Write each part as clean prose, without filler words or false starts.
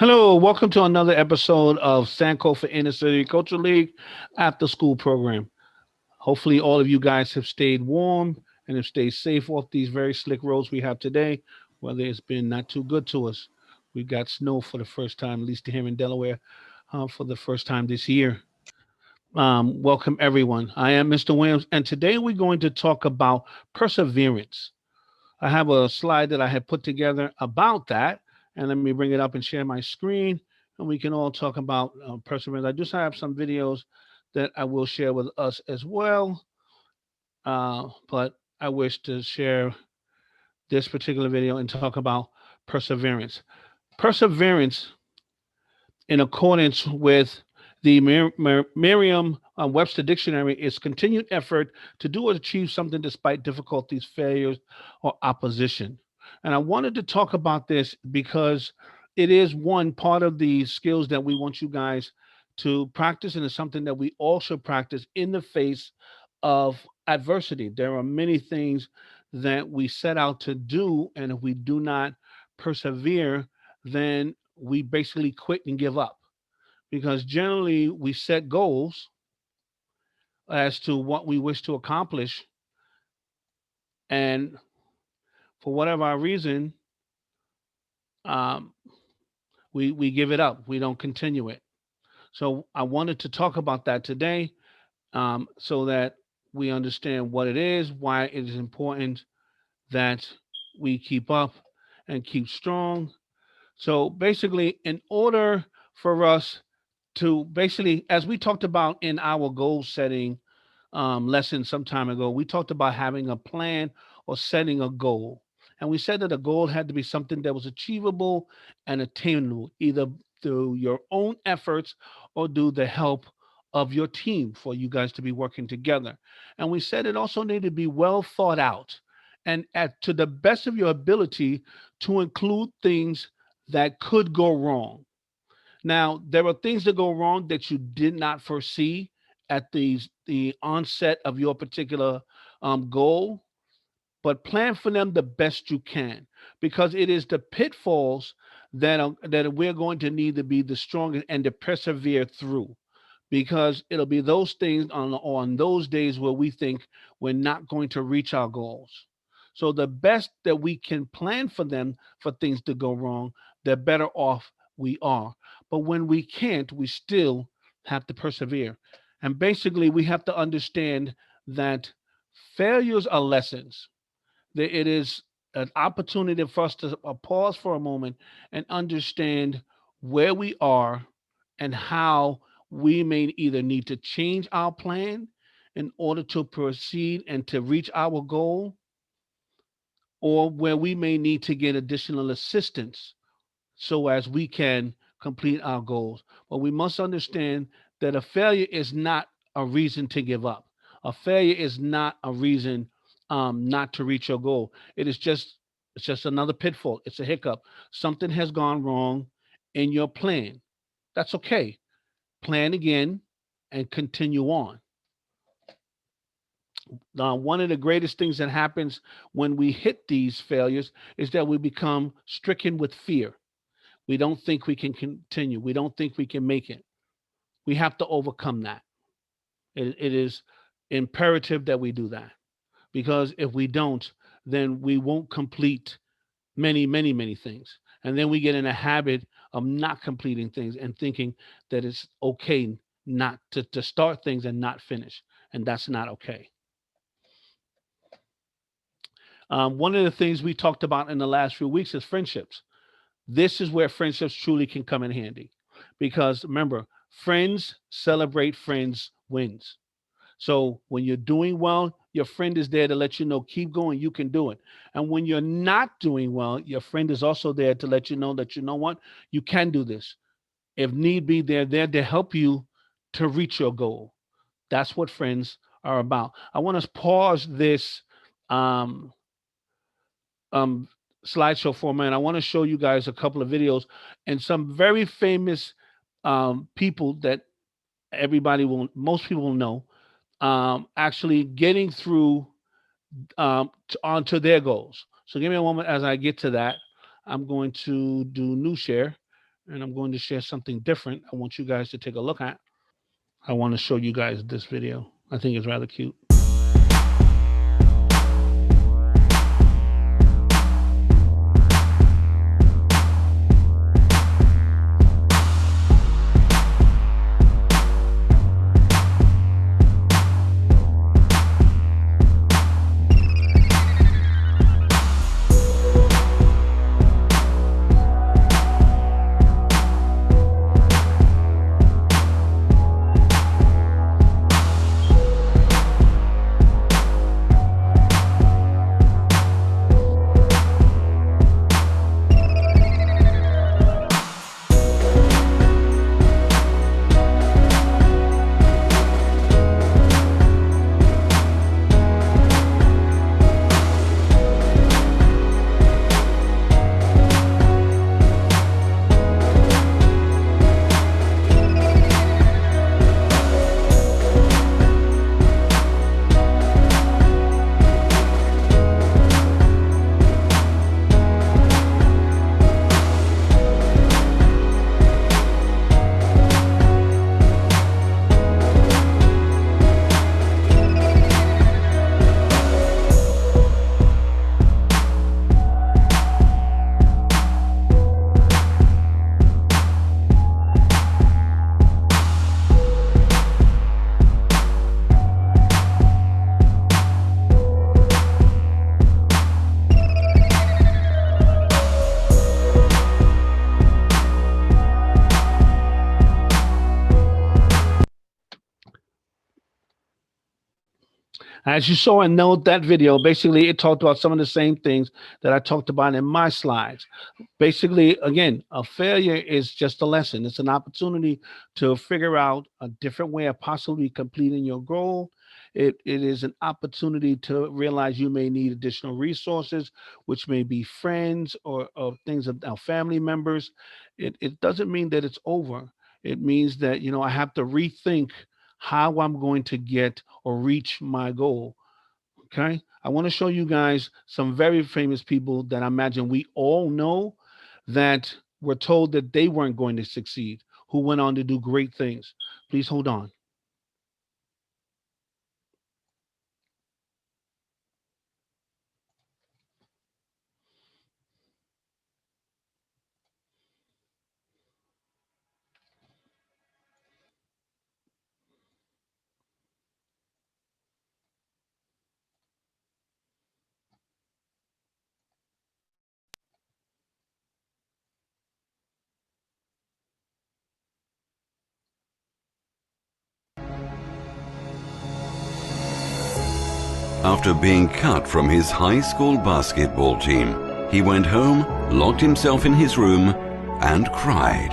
Hello, welcome to another episode of Sankofa ICCL Culture League after school program. Hopefully, all of you guys have stayed warm and have stayed safe off these very slick roads we have today, whether it's been not too good to us. We got snow for the first time, at least here in Delaware, for the first time this year. Welcome, everyone. I am Mr. Williams, and today we're going to talk about perseverance. I have a slide that I had put together about that. And let me bring it up and share my screen, and we can all talk about perseverance. I just have some videos that I will share with us as well. But I wish to share this particular video and talk about perseverance. Perseverance, in accordance with the Merriam Webster Dictionary, is continued effort to do or achieve something despite difficulties, failures, or opposition. And I wanted to talk about this because it is one part of the skills that we want you guys to practice, and it's something that we all should practice in the face of adversity. There are many things that we set out to do, and if we do not persevere, then we basically quit and give up, because generally we set goals as to what we wish to accomplish, and for whatever our reason, um, we give it up. We don't continue it. So I wanted to talk about that today, so that we understand what it is, why it is important that we keep up and keep strong. So basically, in order for us to basically, as we talked about in our goal setting lesson some time ago, we talked about having a plan or setting a goal. And we said that a goal had to be something that was achievable and attainable, either through your own efforts or through the help of your team, for you guys to be working together. And we said it also needed to be well thought out and to the best of your ability to include things that could go wrong. Now, there are things that go wrong that you did not foresee at the onset of your particular goal, but plan for them the best you can, because it is the pitfalls that we're going to need to be the strongest and to persevere through, because it'll be those things on those days where we think we're not going to reach our goals. So the best that we can plan for them, for things to go wrong, the better off we are. But when we can't, we still have to persevere. And basically, we have to understand that failures are lessons. That it is an opportunity for us to pause for a moment and understand where we are and how we may either need to change our plan in order to proceed and to reach our goal, or where we may need to get additional assistance so as we can complete our goals. But we must understand that a failure is not a reason to give up. A failure is not a reason not to reach your goal. It's just another pitfall. It's a hiccup. Something has gone wrong in your plan. That's okay. Plan again and continue on. One of the greatest things that happens when we hit these failures is that we become stricken with fear. We don't think we can continue. We don't think we can make it. We have to overcome that. It is imperative that we do that, because if we don't, then we won't complete many, many, many things. And then we get in a habit of not completing things and thinking that it's okay not to start things and not finish. And that's not okay. One of the things we talked about in the last few weeks is friendships. This is where friendships truly can come in handy, because remember, friends celebrate friends' wins. So when you're doing well, your friend is there to let you know, keep going, you can do it. And when you're not doing well, your friend is also there to let you know that, you know what, you can do this. If need be, they're there to help you to reach your goal. That's what friends are about. I want to pause this um, um, slideshow for a minute. I want to show you guys a couple of videos and some very famous people that most people will know, actually getting through onto their goals. So give me a moment as I get to that. I'm going to do new share, and I'm going to share something different I want you guys to take a look at. I want to show you guys this video. I think it's rather cute. As you saw and note that video, basically it talked about some of the same things that I talked about in my slides. Basically, again, a failure is just a lesson. It's an opportunity to figure out a different way of possibly completing your goal. It is an opportunity to realize you may need additional resources, which may be friends or things of our family members. It doesn't mean that it's over. It means that, I have to rethink how I'm going to get or reach my goal. Okay. I want to show you guys some very famous people that I imagine we all know that were told that they weren't going to succeed, who went on to do great things. Please hold on. After being cut from his high school basketball team, he went home, locked himself in his room, and cried.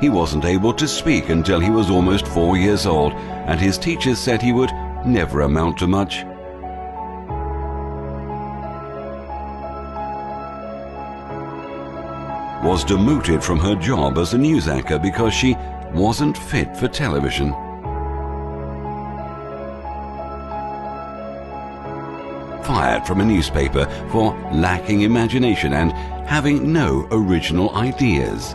He wasn't able to speak until he was almost 4 years old, and his teachers said he would never amount to much. Was demoted from her job as a news anchor because she wasn't fit for television. Fired from a newspaper for lacking imagination and having no original ideas.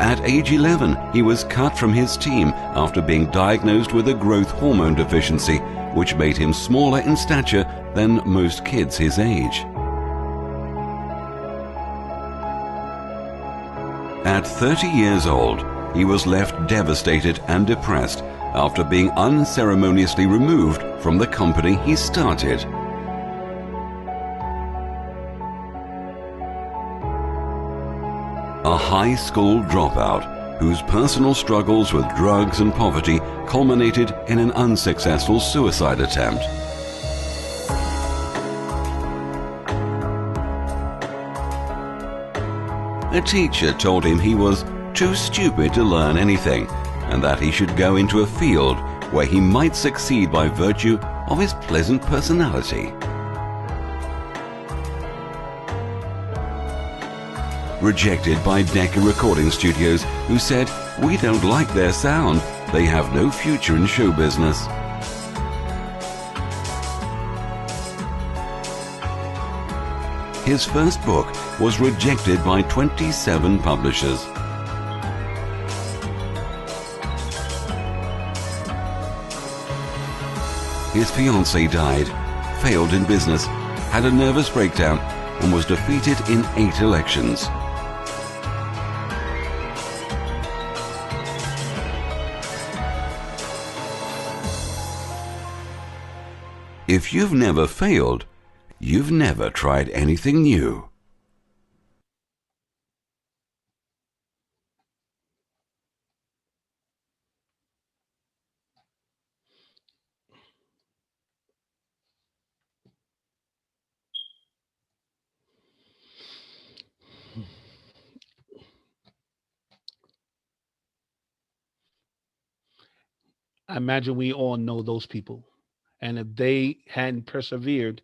At age 11, he was cut from his team after being diagnosed with a growth hormone deficiency, which made him smaller in stature than most kids his age. At 30 years old, he was left devastated and depressed after being unceremoniously removed from the company he started. A high school dropout whose personal struggles with drugs and poverty culminated in an unsuccessful suicide attempt. A teacher told him he was too stupid to learn anything and that he should go into a field where he might succeed by virtue of his pleasant personality. Rejected by Decca Recording Studios, who said, "We don't like their sound. They have no future in show business." His first book was rejected by 27 publishers. His fiancée died, failed in business, had a nervous breakdown, and was defeated in 8 elections. If you've never failed, you've never tried anything new. I imagine we all know those people. And if they hadn't persevered,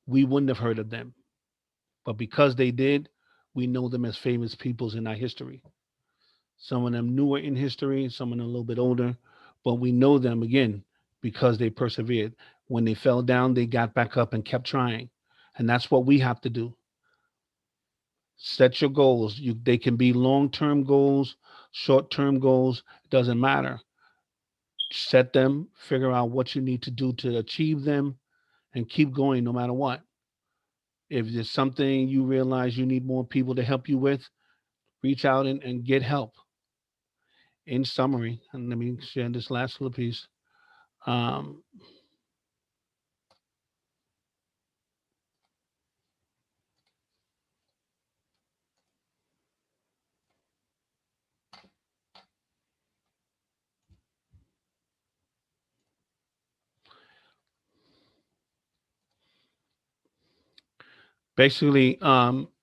we wouldn't have heard of them. But because they did, we know them as famous peoples in our history. Some of them newer in history, some of them a little bit older, but we know them again because they persevered. When they fell down, they got back up and kept trying. And that's what we have to do. Set your goals. They can be long-term goals, short-term goals, it doesn't matter. Set them, figure out what you need to do to achieve them, and keep going no matter what. If there's something you realize you need more people to help you with, reach out and get help. In summary, and let me share this last little piece. Um, Basically,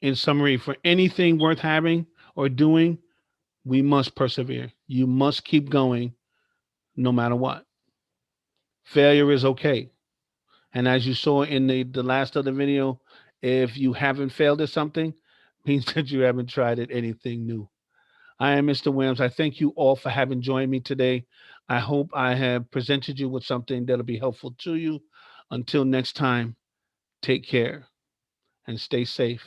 in summary, for anything worth having or doing, we must persevere. You must keep going no matter what. Failure is okay. And as you saw in the last of the video, if you haven't failed at something, means that you haven't tried at anything new. I am Mr. Williams. I thank you all for having joined me today. I hope I have presented you with something that'll be helpful to you. Until next time, take care and stay safe.